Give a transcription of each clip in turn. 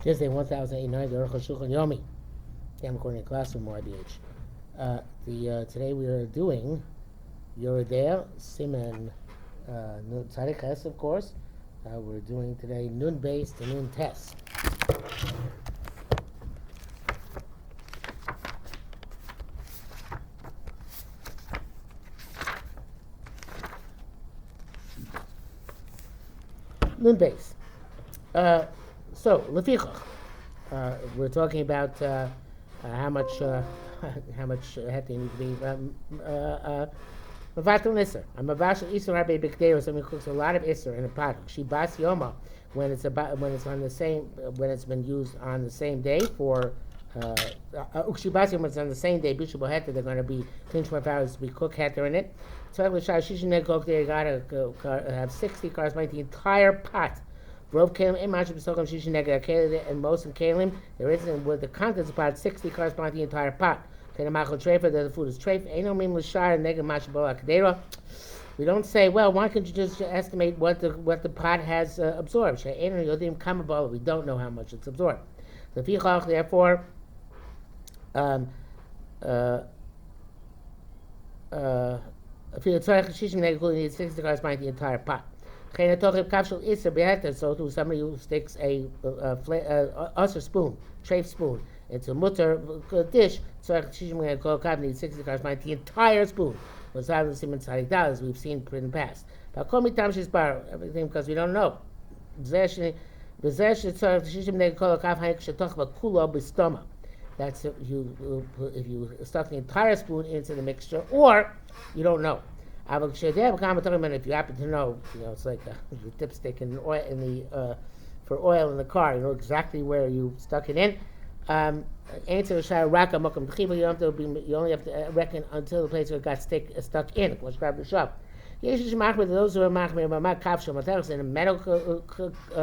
Tuesday 1089, the Arukh HaShulchan Yomi. I'm recording a classroom or IBH. Today we are doing Yoredea, Siman Nun Tzadik Ches, of course. We're doing today Nun Beis to Nun Tes. Nun Beis. So, Lefichach, we're talking about how much het they need to be Mavatul Isser. A Mavashal Isser Rabbi Bikdei, or someone cooks a lot of Isser in a pot. She bas Yoma when it's been used on the same day for Ukshibas Yoma, it's on the same day. Bishop Heter, they're going to be 24 hours to be cooked Heter in it. So they gotta have 60 cars, like the entire pot. Rov Kalim, and most in Kalim, there isn't with the contents of the pot, 60 correspond to the entire pot. The food is treif. We don't say, well, why can't you just estimate what the pot has absorbed? We don't know how much it's absorbed. Therefore, if you need 60 correspond to the entire pot. So to somebody who sticks a usher spoon, treif spoon, into a mutter dish, so needs 60 correspond to the entire spoon. As we've seen in the past. Everything because we don't know. That's if you stuff the entire spoon into the mixture, or you don't know. If you happen to know, it's like the dipstick in oil for oil in the car. You know exactly where you stuck it in. You only have to reckon until the place where it got stuck in. Let's grab the shop. Those who are machmir in a metal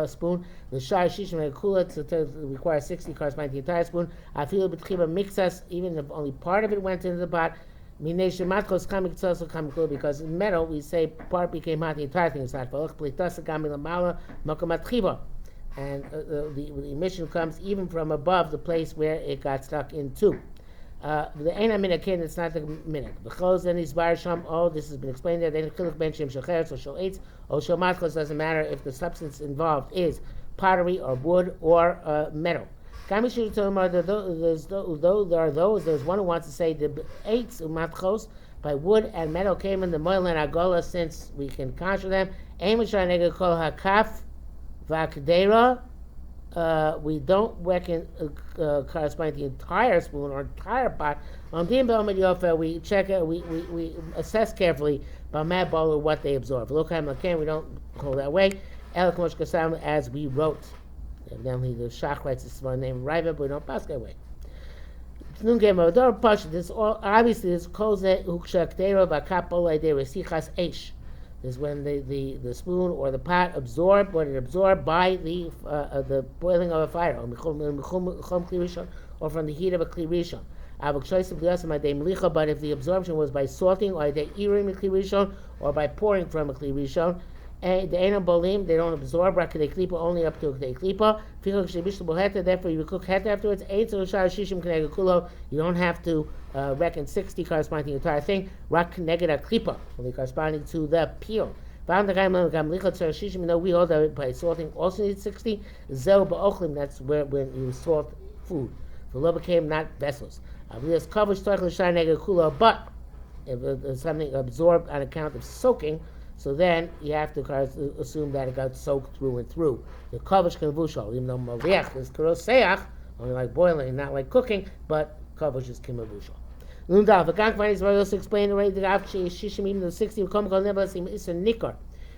spoon, the shar shishim kula requires 60 corresponding to the entire spoon. I feel betchiba mixas, even if only part of it went into the pot. Because in metal we say part became hot, the entire thing is hot. And the emission comes even from above the place where it got stuck into. The Eina Minute, it's not the minute. The clothes and these bar sham, this has been explained there. Then Chiluk Ben Shem Shacheret or Shal Eitz or Shal Matchos, doesn't matter if the substance involved is pottery or wood or metal. There's one who wants to say the eitz umatchos by wood and metal came in the moil and agola, since we can conjure them. We don't reckon corresponding to the entire spoon or entire pot. We check it, we assess carefully what they absorb. We don't hold that way. As we wrote. Evidently, the Shach writes this one named Raiva, but we don't pass that way. This all obviously is koze ukshaktero v'kapolay de resichas eish. This is when the spoon or the pot absorbed what it absorbed by the boiling of a fire, or from the heat of a kli rishon. But if the absorption was by salting, or or by pouring from a kli rishon, the Einam Bolim, they don't absorb Rakadei Klipa, only up to Kadei Klipa. Therefore, you cook Het afterwards. You don't have to reckon 60 corresponding to the entire thing. Rak Neged Klipa, only corresponding to the peel. We hold that by salting also needs 60. Zel Ba'ochlim, that's where when you salt food. The law became not vessels. But if something absorbed on account of soaking, so then you have to assume that it got soaked through and through. The kavush kemevushal, even though maliach is karoseach, only like boiling, not like cooking, but kavush is kemevushal. Lundav, the Gankvan is also explained already that after shishim, even the 60 will come, never seem isser nikar.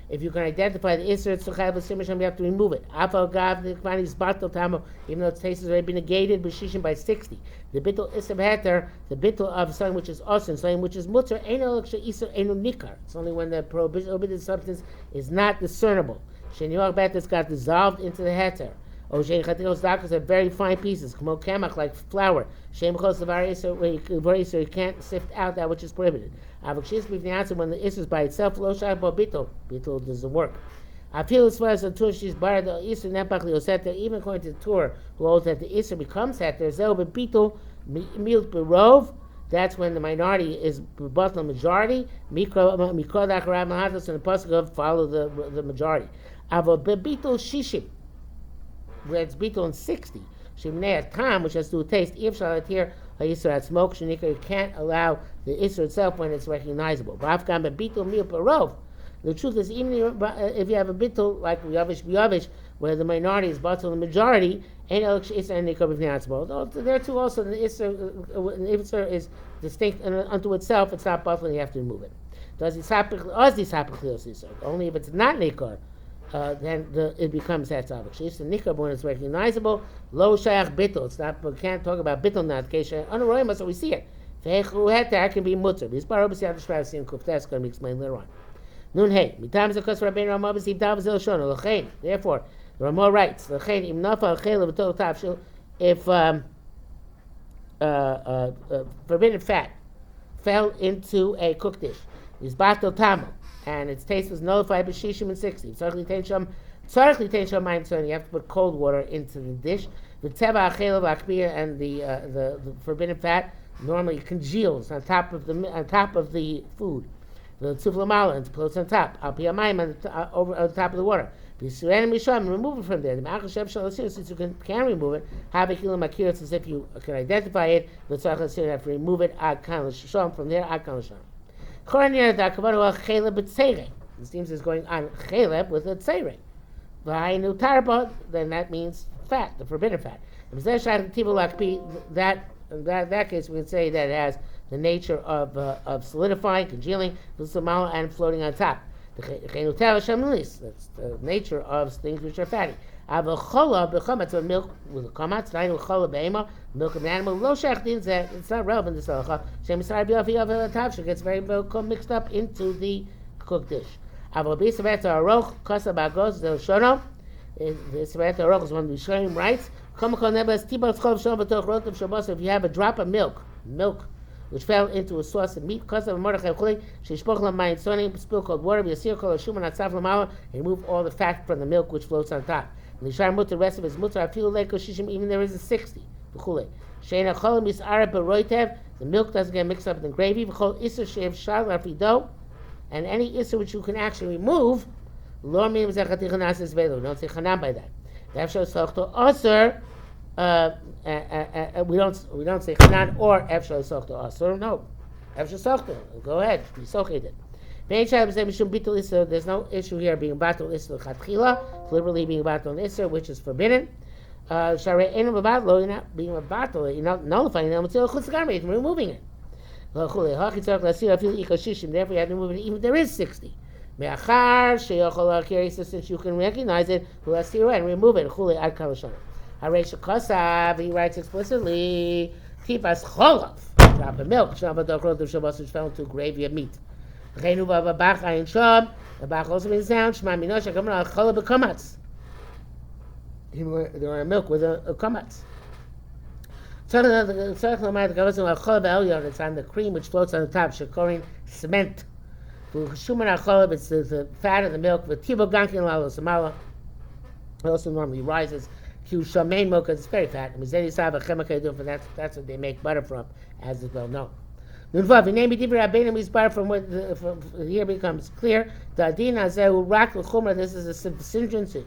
If you can identify the isser, it's suchav b'simisham, you have to remove it. Afal gav, the Gankvan is batal tamo, even though its taste has already been negated, b'shishim by 60. The bittul isser heter, the bittul of something which is awesome, something which is mutter, eno l'ksha isser, eno nikar. It's only when the prohibited substance is not discernible. Shenyuach bet got dissolved into the heter. Oshen chatilos dakas are very fine pieces, kmo kamach, like flour. Shem chos levar isser, where you can't sift out that which is prohibited. Avakshis b'vnei when the isser is by itself, lo shach bo bittul doesn't work. I feel as far as the Tur she's barred the Isser Nepach Lioseta, even according to the Tur, who holds that the Isser becomes Heter, Zel Bebitul Milt Berov, that's when the minority is but the majority. Mikodach Rab Mahatos and the Pasuk of follow the majority. Ava Bebitul Shishim, where it's Bitul in 60. Shimnei Tam, which has to do with taste. If Shalat here, Isser at smoke, Shanika, you can't allow the Isser itself when it's recognizable. Bafkan Bebitul Milt Berov. The truth is, even if you have a bittul like Yavish, where the minority is batul the majority, ain't Isser and Nikah b'fnei there too also the Isser is distinct unto itself. It's not batul, and you have to remove it. Only if it's not Nikah, then it becomes Hatzavik. Isser Nikah when it's recognizable. Lo shayach bittul. It's not. We can't talk about bittul now. Unaroyim, so we see it. Ve'echu heter can be mutter. This parabas you have to try to see in Kuftes. Going to be explained later on. Nun hey, mitam zekas Rabbeinu Ramah b'siv dav zel shono l'chein. Therefore, the Ramah writes, l'chein im nafal chayla v'tol tavshil, if forbidden fat fell into a cooked dish, is batel tamo, and its taste was nullified by shishim and 60. Tzarich litein sham mayim tzon. You have to put cold water into the dish. The teva achayla v'akbir, and the forbidden fat normally congeals on top of the food. The tzuflamala and floats on top. Al piyamayim over on top of the water. Remove it from there. The ma'achashem shalasir, since you can remove it, have a kilam akiris as if you can identify it. The tzachasir have to remove it ad kan l'sham from there ad kan l'sham. Choranir da kavanu al cheleb b'tzeirei. It seems it's going on cheleb with a tzeirei. V'hainu tarba, then that means fat, the forbidden fat. In that case, we can say that it has the nature of solidifying, congealing, and floating on top. That's the nature of things which are fatty. Milk with a kamatz, milk of an animal, it's not relevant to salacha. It gets very mixed up into the cooked dish. Arukh HaShulchan is one of the Rishonim writes, if you have a drop of milk which fell into a sauce of meat, spill cold water, and remove all the fat from the milk which floats on top. The rest of his mutter, even there is a 60. The milk doesn't get mixed up in the gravy, and any issur which you can actually remove, we don't say chanam by that. We don't say chanan or efshal sochto asur. No, efshal sochto. Go ahead, be socheted. There's no issue here being batul isur chatchila, liberally being batul isur, which is forbidden. Sharei enu babatlo, you're not being a batul, you're not nullifying them until chutzgarmei, you're removing it. Therefore, you have to remove it even if there is 60. Since you can recognize it, and remove it. He writes explicitly, tipas cholav, drop of milk, which fell into gravy of meat. The bach also means sound, there are milk with a kamatz. It's on the cream which floats on the top, shakorin cement. It's the fat of the milk. It also normally rises. Because it's very fat. That's what they make butter from, as is well known. From what here becomes clear. This is a stringency.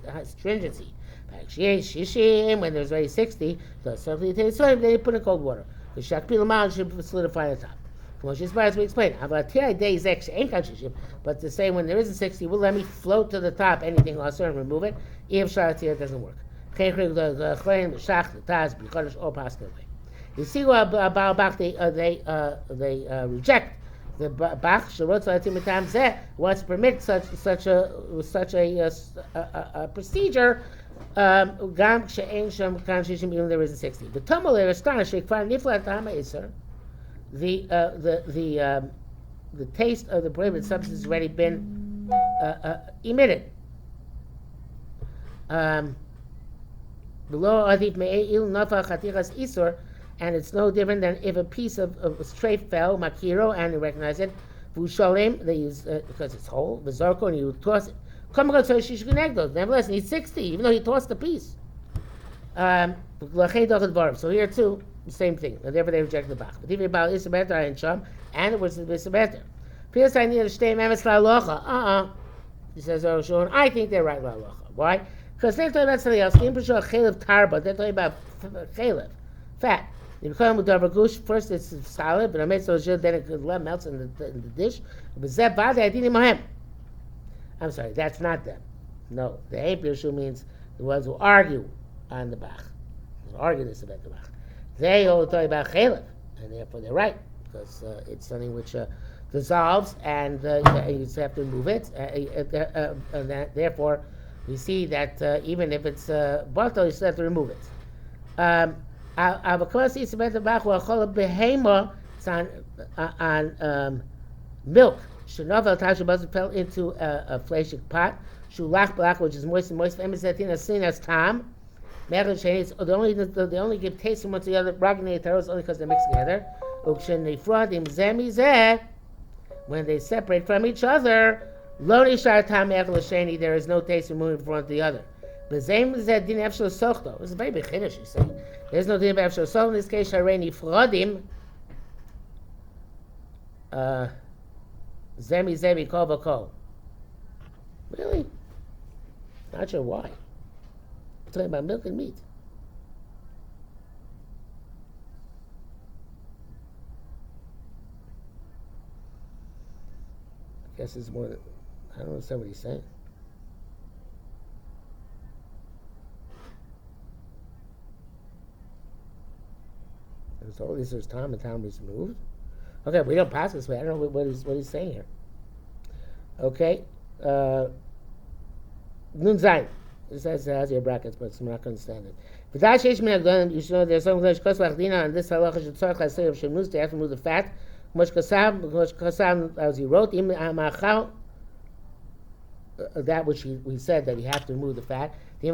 When there's already 60, they put in cold water. The shakpil should solidify the top. As we explained, but to say when there is a 60, well, let me float to the top anything also and remove it. If shalatiyah doesn't work. You see what about they reject the Bach wants to permit such a procedure. Even there is a 60. The Tumul are astonished. The taste of the prohibited substance has already been emitted. Below Adif Me'il Nafa Chatichas Isur, and it's no different than if a piece of strafe fell, Makiro, and you recognize it, Vushalim, they use because it's whole, the Zarko, and you toss it. Nevertheless, he's 60, even though he tossed the piece. So here too, the same thing. Therefore, they reject the Bach. And it was the Bisabetter. I need to stay He says, oh, Sean, I think they're right, La'alocha. Why? Because they're talking about something else. They're talking about chalev, fat. You become with gush. First it's solid, but I made so then it melts in the dish. I'm sorry, that's not them. No, the Ein Pirshu means the ones who argue on the Bach. Who argue this about the Bach. They all talk about chalev, and therefore they're right, because it's something which dissolves, and you just have to remove it. And therefore, we see that even if it's bottle, you still have to remove it. It's on milk. Shenovel Tasha fell into a fleshik pot. Shulach black, which is moist and moist. Emisatina seen as tam. They only give taste from one to the other. Ragnate taros only because they mix together. When they separate from each other, there is no taste from moving from one to the other. It's a very big chiddush, you say. There's no din of efshel soch. In this case, harei nifrodim. Zemi kol v'kol. Really? Not sure why. We're talking about milk and meat. I guess it's more than, I don't understand what he's saying. It's all this is time and time is moved. Okay, we don't pass this way. I don't know what he's saying here. Okay. Nun Zayin. This has your brackets, but I'm not going to understand it. You should know there's some English Kosvachdina, and this halacha should talk like say of Shemus, they have to remove the fat. Much Kasam, as he wrote, that which we said that you have to remove the fat. If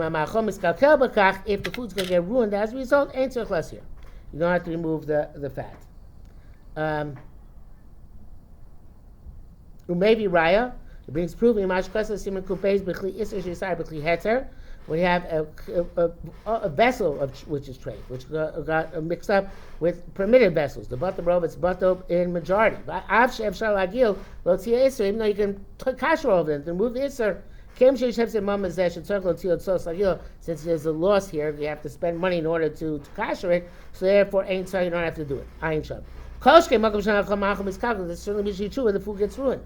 the food's going to get ruined as a result, ain't so less here. You don't have to remove the fat. Maybe raya. It brings proof in Mashkasa Simon Kupes Bechli Isser Shisai Bechli Heter. We have a vessel which is trade, which got mixed up with permitted vessels. The butter robe, it's butter in majority. Av Shev Shal Agil Lotzia Isser, even though you can kasher over them, to remove the Isser. Since there's a loss here, you have to spend money in order to kasher it, so therefore ain't so you don't have to do it. Ayin Shab. This certainly be true when the food gets ruined.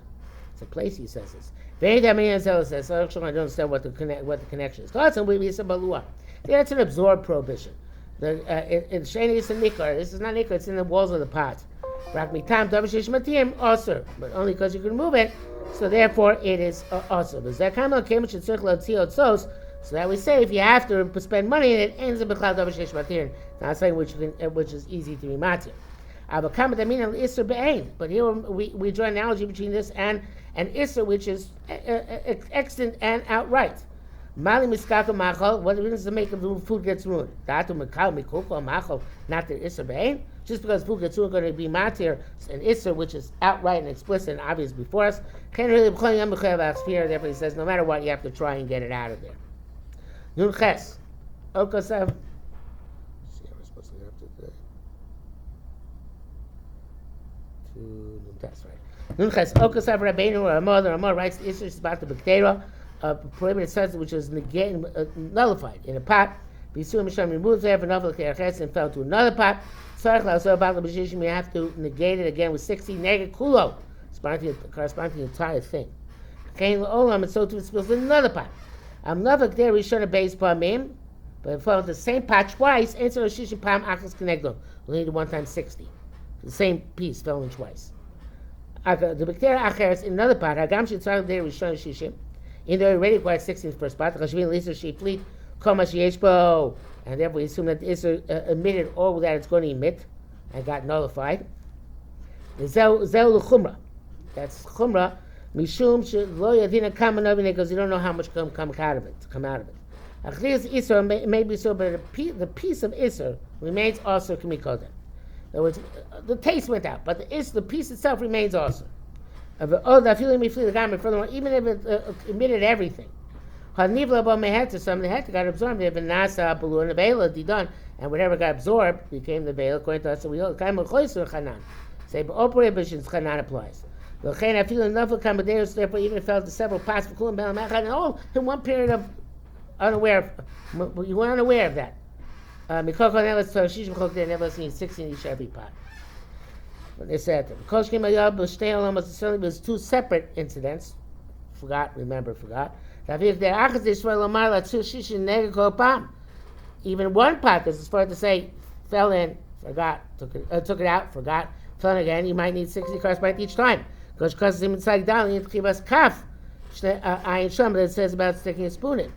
It's a place he says this. Very damn says, so I don't understand what the connection is. Yeah, it's an absorbed prohibition. In Shani it's a nikar. This is not nikar, it's in the walls of the pot. But only because you can remove it, so therefore it is also. So that we say if you have to spend money in it, ends up not saying which is easy to be matir. But here we draw an analogy between this and an isser, which is extant and outright. Mali miskaka machal. What does it make if the food gets ruined? Datu mikal mikoko machal. Not the isser bein. Just because food gets ruined, going to be matir an isser, which is outright and explicit and obvious before us. Therefore, he says, no matter what, you have to try and get it out of there. Nun ches. Okasav. That's right. Nunches Okasav Rabbeinu Ramah writes the issue is about the bacteria, prohibited substance which is nullified in a pot. B'yisuim Misham removes it, and fell to another pot. So about the position we have to negate it again with 60 negative kulo, corresponding to the entire thing. Kain Olam, and so too it spills in another pot. Another there we should have base pamim, but if the same pot twice, answer Shishim Pam Achas Kenegdo. We need 1 times 60. The same piece fell in twice. The bacteria acheres in another pot. Hagam shetzar there rishon shishim. In there already required 16 first pot. Chashvin lister shiflit kol mashiyeshbo, and therefore we assume that the iser emitted all that it's going to emit and got nullified. Zel l'chumra. That's chumra. Mishum shelo yadina kamanovine, because you don't know how much come out of it. Achlias iser may be so, but the piece of iser remains also kamikodem. In other words, the taste went out, but the piece itself remains also. Furthermore, even if it emitted everything, the head got absorbed. They have been nasa bulu and the veil done, and whatever got absorbed became the veil. According to us, so we hold chanan. Say, but operations chanan applies. Therefore, even if it fell to several parts of kulam belam echad, and all in one period of unaware, you were unaware of that. Mikoko never saw shishim chok there, never seen 16 each every part. But they said, Koshkim Ayab was two separate incidents. Forgot. Even one part, this is for to say, fell in, forgot, took it out, forgot, fell in again, you might need 60 corresponding each time. Because him inside down, you have kaf. Ayin Sham that says about sticking a spoon in.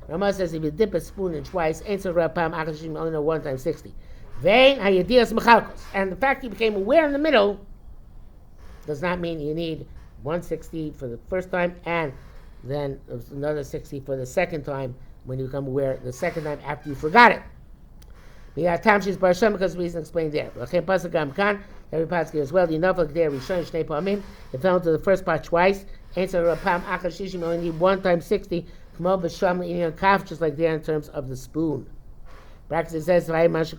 Rama says if you dip a spoon in twice, answer Rapam Akashim only know 1 times 60. Vein Hayadias Machalkos. And the fact you became aware in the middle does not mean you need 160 for the first time and then another 60 for the second time when you become aware the second time after you forgot it. Because the reason explained there. Every pasuk as well. The Nafak there, Rishon Shnei Pamim. It fell into the first part twice. Answer Rapam Akashishim only need 1 times 60. Just like there in terms of the spoon. Practice says that which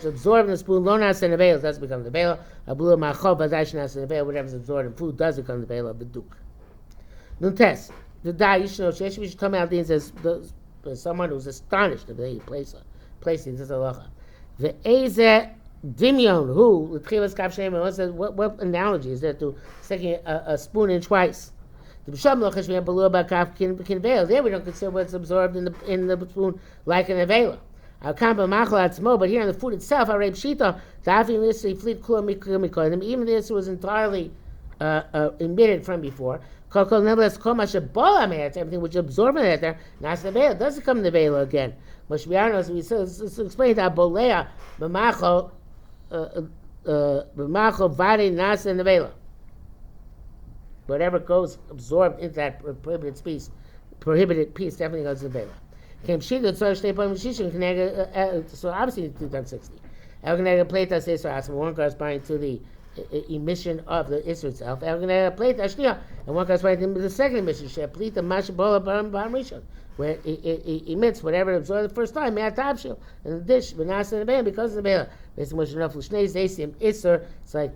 absorbed in the spoon, does become the veil. Whatever is absorbed in food does become the veil of the duke. Nun test. The die you should know says someone who's astonished that he placing this halacha. The eze dimyon who what analogy is there to sticking a spoon in twice? There we don't consider what's absorbed in the spoon like an avela. But here in the food itself, even this was entirely emitted from before. Everything which absorbed it there, doesn't come in the veil again. Let's explain that bolea b'macho vade nas in the veil. Whatever goes absorbed into that prohibited piece definitely goes to the veil. So obviously 2 times 60. One corresponding to the emission of the Isser itself. And one corresponding to the second emission, where it emits whatever it absorbed the first time, and the dish, because of the veil. It's like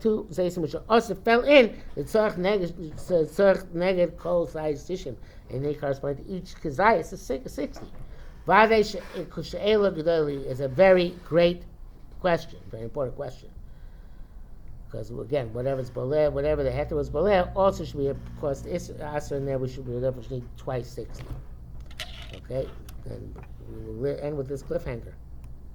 2 zaysim which also fell in the tzarch neged kol size tishim, and they correspond to each kazayas is 60. Vadesh kushe'ela gedoli is a very great question, very important question, because again, whatever the heter was boleh, also should be of course the aser in there. We should need twice 60. Okay, and we will end with this cliffhanger.